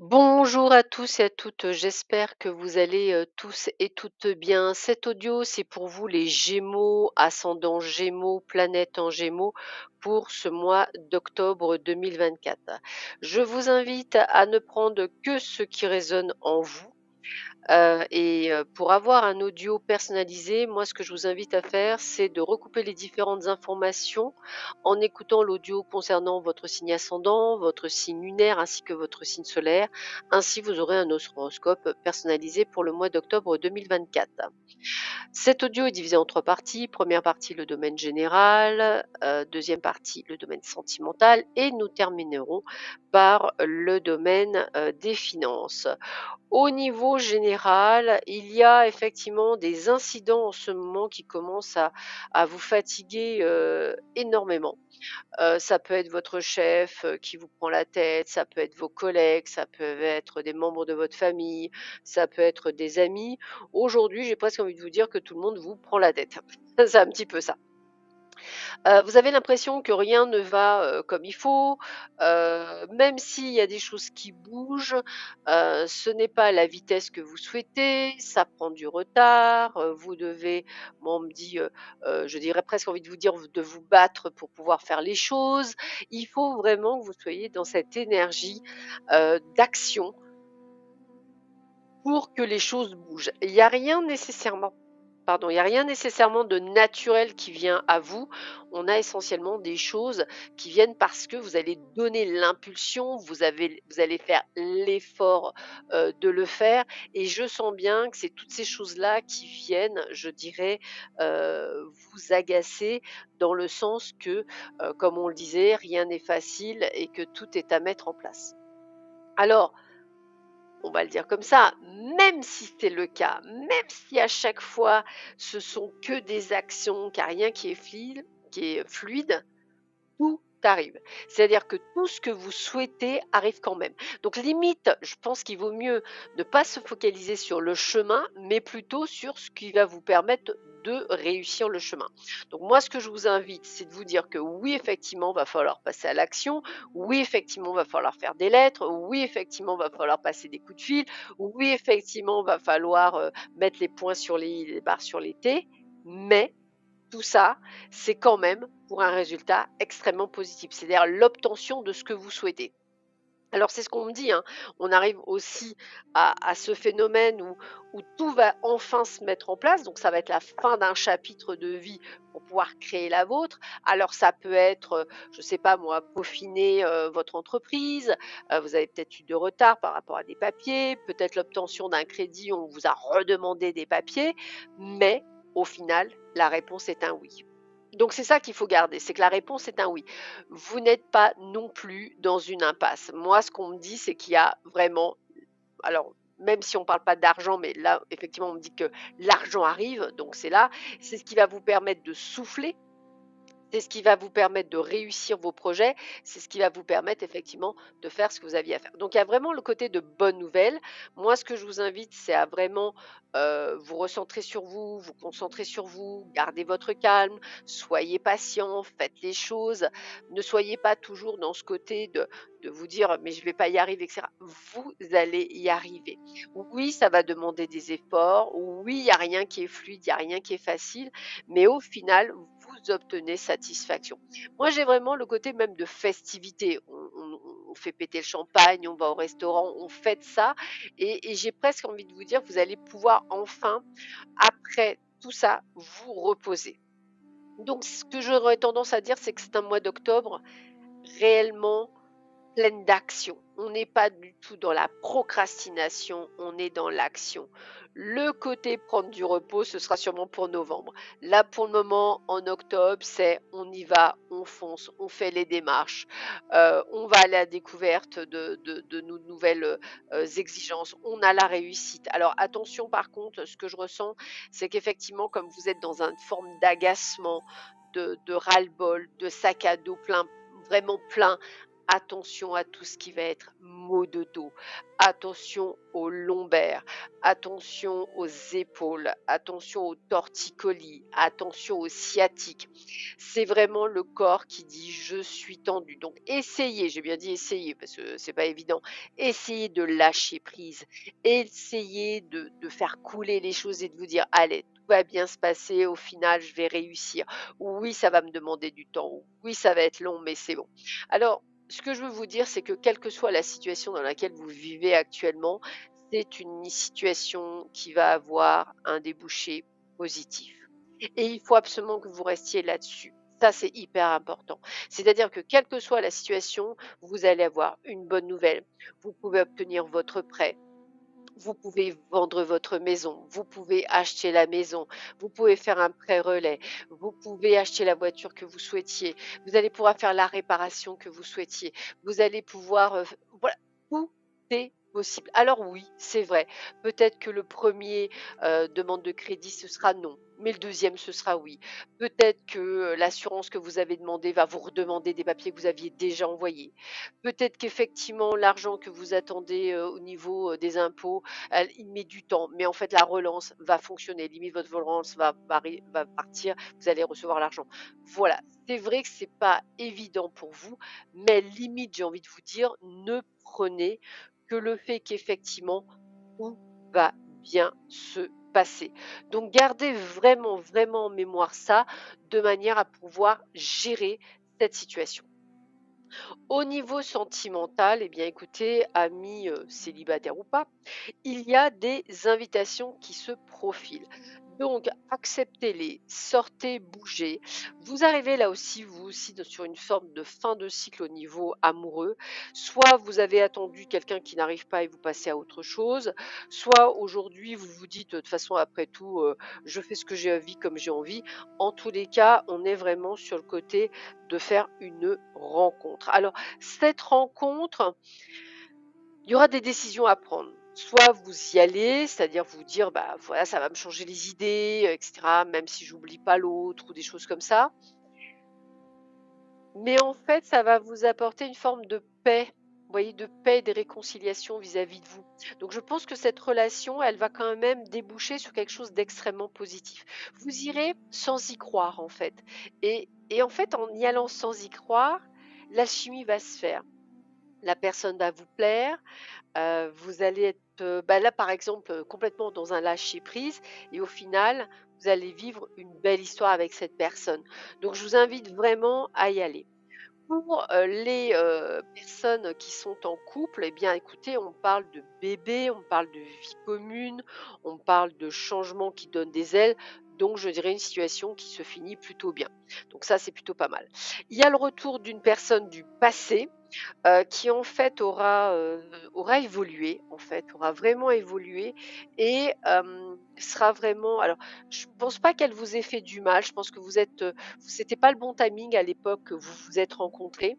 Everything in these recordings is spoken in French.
Bonjour à tous et à toutes, j'espère que vous allez tous et toutes bien. Cet audio, c'est pour vous les Gémeaux, ascendant Gémeaux, planète en Gémeaux, pour ce mois d'octobre 2024. Je vous invite à ne prendre que ce qui résonne en vous. Pour avoir un audio personnalisé, moi, ce que je vous invite à faire, c'est de recouper les différentes informations en écoutant l'audio concernant votre signe ascendant, votre signe lunaire ainsi que votre signe solaire. Ainsi, vous aurez un horoscope personnalisé pour le mois d'octobre 2024. Cet audio est divisé en 3 parties. Première partie, le domaine général, deuxième partie, le domaine sentimental et nous terminerons par le domaine, des finances. Au niveau général, il y a effectivement des incidents en ce moment qui commencent à vous fatiguer, énormément. Ça peut être votre chef, qui vous prend la tête, ça peut être vos collègues, ça peut être des membres de votre famille, ça peut être des amis. Aujourd'hui, j'ai presque envie de vous dire que tout le monde vous prend la tête. C'est un petit peu ça. Vous avez l'impression que rien ne va, comme il faut, même s'il y a des choses qui bougent, ce n'est pas à la vitesse que vous souhaitez, ça prend du retard, vous devez, moi on me dit, je dirais presque envie de vous dire de vous battre pour pouvoir faire les choses. Il faut vraiment que vous soyez dans cette énergie, d'action pour que les choses bougent. Il y a rien nécessairement Pardon, il n'y a rien nécessairement de naturel qui vient à vous. On a essentiellement des choses qui viennent parce que vous allez donner l'impulsion, vous allez faire l'effort de le faire. Et je sens bien que c'est toutes ces choses-là qui viennent, je dirais, vous agacer dans le sens que, comme on le disait, rien n'est facile et que tout est à mettre en place. Alors, on va le dire comme ça, même si c'est le cas, même si à chaque fois ce sont que des actions, qu'il n'y a rien qui est fluide, tout arrive. C'est-à-dire que tout ce que vous souhaitez arrive quand même. Donc limite, je pense qu'il vaut mieux ne pas se focaliser sur le chemin, mais plutôt sur ce qui va vous permettre de réussir le chemin. Donc moi, ce que je vous invite, c'est de vous dire que oui, effectivement, va falloir passer à l'action. Oui, effectivement, va falloir faire des lettres. Oui, effectivement, va falloir passer des coups de fil. Oui, effectivement, va falloir mettre les points sur les barres sur les T. Mais tout ça, c'est quand même pour un résultat extrêmement positif, c'est-à-dire l'obtention de ce que vous souhaitez. Alors c'est ce qu'on me dit, hein. On arrive aussi à ce phénomène où tout va enfin se mettre en place, donc ça va être la fin d'un chapitre de vie pour pouvoir créer la vôtre. Alors ça peut être, je ne sais pas moi, peaufiner votre entreprise, vous avez peut-être eu de retard par rapport à des papiers, peut-être l'obtention d'un crédit, on vous a redemandé des papiers, mais au final, la réponse est un oui. Donc c'est ça qu'il faut garder, c'est que la réponse est un oui. Vous n'êtes pas non plus dans une impasse. Moi, ce qu'on me dit, c'est qu'il y a vraiment, alors même si on ne parle pas d'argent, mais là, effectivement, on me dit que l'argent arrive, donc c'est là, c'est ce qui va vous permettre de souffler, c'est ce qui va vous permettre de réussir vos projets, c'est ce qui va vous permettre effectivement de faire ce que vous aviez à faire. Donc il y a vraiment le côté de bonnes nouvelles. Moi, ce que je vous invite, c'est à vraiment vous recentrer sur vous, vous concentrer sur vous, gardez votre calme, soyez patient, faites les choses. Ne soyez pas toujours dans ce côté de vous dire mais je ne vais pas y arriver, etc. Vous allez y arriver. Oui, ça va demander des efforts. Oui, il n'y a rien qui est fluide, il n'y a rien qui est facile, mais au final, vous obtenez satisfaction. Moi, j'ai vraiment le côté même de festivité. On fait péter le champagne, on va au restaurant, on fête ça. Et j'ai presque envie de vous dire que vous allez pouvoir enfin, après tout ça, vous reposer. Donc, ce que j'aurais tendance à dire, c'est que c'est un mois d'octobre réellement pleine d'action. On n'est pas du tout dans la procrastination, on est dans l'action. Le côté prendre du repos, ce sera sûrement pour novembre. Là, pour le moment, en octobre, c'est on y va, on fonce, on fait les démarches, on va à la découverte de nouvelles exigences, on a la réussite. Alors attention par contre, ce que je ressens, c'est qu'effectivement, comme vous êtes dans une forme d'agacement, de ras-le-bol, de sac à dos plein, vraiment plein, attention à tout ce qui va être maux de dos, attention aux lombaires, attention aux épaules, attention aux torticolis, attention aux sciatiques. C'est vraiment le corps qui dit je suis tendu. Donc essayez, j'ai bien dit essayez parce que c'est pas évident, essayez de lâcher prise, essayez de faire couler les choses et de vous dire allez, tout va bien se passer, au final je vais réussir. Oui, ça va me demander du temps, oui, ça va être long, mais c'est bon. Alors, ce que je veux vous dire, c'est que quelle que soit la situation dans laquelle vous vivez actuellement, c'est une situation qui va avoir un débouché positif. Et il faut absolument que vous restiez là-dessus. Ça, c'est hyper important. C'est-à-dire que quelle que soit la situation, vous allez avoir une bonne nouvelle. Vous pouvez obtenir votre prêt. Vous pouvez vendre votre maison, vous pouvez acheter la maison, vous pouvez faire un prêt relais, vous pouvez acheter la voiture que vous souhaitiez, vous allez pouvoir faire la réparation que vous souhaitiez, vous allez pouvoir, voilà, tout est possible. Alors oui, c'est vrai, peut-être que le premier demande de crédit, ce sera non, mais le deuxième, ce sera oui. Peut-être que l'assurance que vous avez demandée va vous redemander des papiers que vous aviez déjà envoyés. Peut-être qu'effectivement, l'argent que vous attendez au niveau des impôts, il met du temps, mais en fait, la relance va fonctionner. Limite, votre relance va partir, vous allez recevoir l'argent. Voilà, c'est vrai que c'est pas évident pour vous, mais limite, j'ai envie de vous dire, ne prenez que le fait qu'effectivement, tout va bien se passer. Donc, gardez vraiment, vraiment en mémoire ça, de manière à pouvoir gérer cette situation. Au niveau sentimental, eh bien écoutez, amis célibataires ou pas, il y a des invitations qui se profilent. Donc, acceptez-les, sortez, bougez. Vous arrivez là aussi, vous aussi, sur une forme de fin de cycle au niveau amoureux. Soit vous avez attendu quelqu'un qui n'arrive pas et vous passez à autre chose. Soit aujourd'hui, vous vous dites, de toute façon, après tout, je fais ce que j'ai envie comme j'ai envie. En tous les cas, on est vraiment sur le côté de faire une rencontre. Alors, cette rencontre, il y aura des décisions à prendre. Soit vous y allez, c'est-à-dire vous dire, bah voilà, ça va me changer les idées, etc., même si j'oublie pas l'autre ou des choses comme ça. Mais en fait, ça va vous apporter une forme de paix, vous voyez, de paix et de réconciliation vis-à-vis de vous. Donc je pense que cette relation, elle va quand même déboucher sur quelque chose d'extrêmement positif. Vous irez sans y croire, en fait. Et en fait, en y allant sans y croire, l'alchimie va se faire. La personne va vous plaire, vous allez être, bah, là, par exemple, complètement dans un lâcher-prise et au final, vous allez vivre une belle histoire avec cette personne. Donc je vous invite vraiment à y aller. Pour, les, personnes qui sont en couple, eh bien, écoutez, on parle de bébé, on parle de vie commune, on parle de changements qui donnent des ailes, donc je dirais une situation qui se finit plutôt bien. Donc ça, c'est plutôt pas mal. Il y a le retour d'une personne du passé, qui en fait aura évolué, en fait, aura vraiment évolué et sera vraiment alors je pense pas qu'elle vous ait fait du mal, je pense que c'était pas le bon timing à l'époque que vous vous êtes rencontrés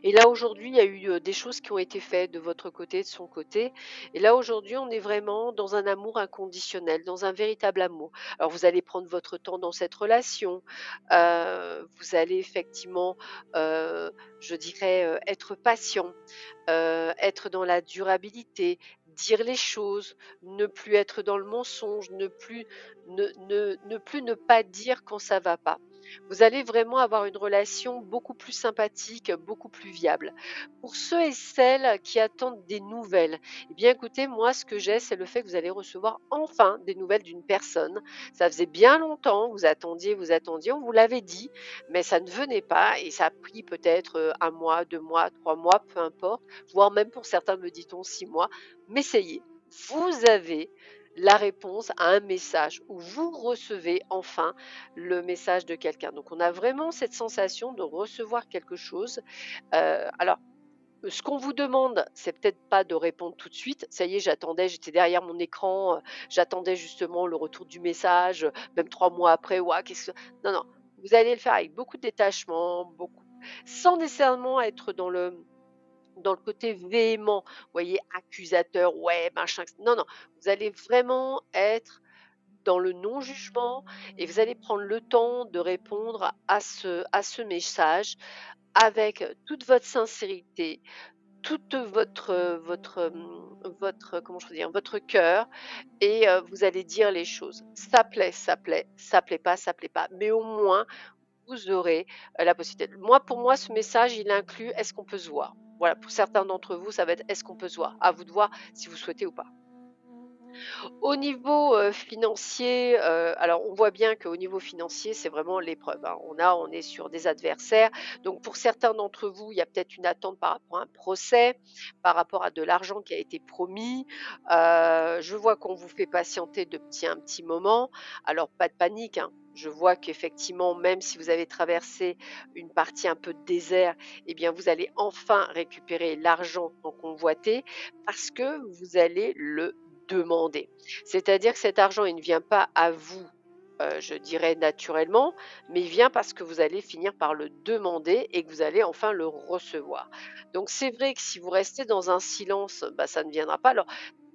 et là aujourd'hui, il y a eu, des choses qui ont été faites de votre côté, de son côté et là aujourd'hui, on est vraiment dans un amour inconditionnel, dans un véritable amour. Alors vous allez prendre votre temps dans cette relation, vous allez effectivement, je dirais, être patient, être dans la durabilité, dire les choses, ne plus être dans le mensonge, ne plus ne pas dire quand ça va pas. Vous allez vraiment avoir une relation beaucoup plus sympathique, beaucoup plus viable. Pour ceux et celles qui attendent des nouvelles, eh bien écoutez, moi ce que j'ai, c'est le fait que vous allez recevoir enfin des nouvelles d'une personne. Ça faisait bien longtemps, vous attendiez, on vous l'avait dit, mais ça ne venait pas et ça a pris peut-être 1 mois, 2 mois, 3 mois, peu importe, voire même pour certains me dit-on 6 mois, mais ça y est, vous avez la réponse à un message ou vous recevez enfin le message de quelqu'un. Donc on a vraiment cette sensation de recevoir quelque chose. Alors ce qu'on vous demande, c'est peut-être pas de répondre tout de suite. Ça y est, j'attendais, j'étais derrière mon écran, j'attendais justement le retour du message, même 3 mois après. Ouah, qu'est-ce que... Non, non, vous allez le faire avec beaucoup de détachement, beaucoup, sans nécessairement être dans le côté véhément, vous voyez, accusateur, ouais, machin. Non, non, vous allez vraiment être dans le non-jugement et vous allez prendre le temps de répondre à ce message avec toute votre sincérité, toute votre comment je peux dire? Votre cœur et vous allez dire les choses. Ça plaît, ça plaît pas, mais au moins vous aurez, la possibilité. Moi, pour moi, ce message, il inclut: «Est-ce qu'on peut se voir?» Voilà, pour certains d'entre vous, ça va être: «Est-ce qu'on peut se voir?» À vous de voir si vous souhaitez ou pas. Au niveau, financier, alors on voit bien qu'au niveau financier, c'est vraiment l'épreuve, hein. On est sur des adversaires. Donc pour certains d'entre vous, il y a peut-être une attente par rapport à un procès, par rapport à de l'argent qui a été promis. Je vois qu'on vous fait patienter depuis un petit moment. Alors pas de panique, hein. Je vois qu'effectivement, même si vous avez traversé une partie un peu de désert, eh bien vous allez enfin récupérer l'argent tant convoité parce que vous allez le demander. C'est-à-dire que cet argent, il ne vient pas à vous, je dirais naturellement, mais il vient parce que vous allez finir par le demander et que vous allez enfin le recevoir. Donc c'est vrai que si vous restez dans un silence, bah, ça ne viendra pas. Alors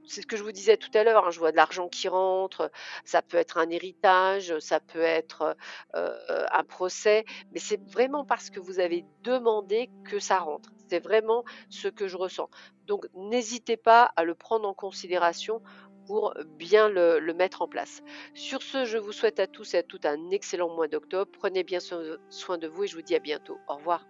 c'est ce que je vous disais tout à l'heure, hein, je vois de l'argent qui rentre, ça peut être un héritage, ça peut être, un procès, mais c'est vraiment parce que vous avez demandé que ça rentre. C'est vraiment ce que je ressens. Donc n'hésitez pas à le prendre en considération pour bien le mettre en place. Sur ce, je vous souhaite à tous et à toutes un excellent mois d'octobre. Prenez bien soin de vous et je vous dis à bientôt. Au revoir.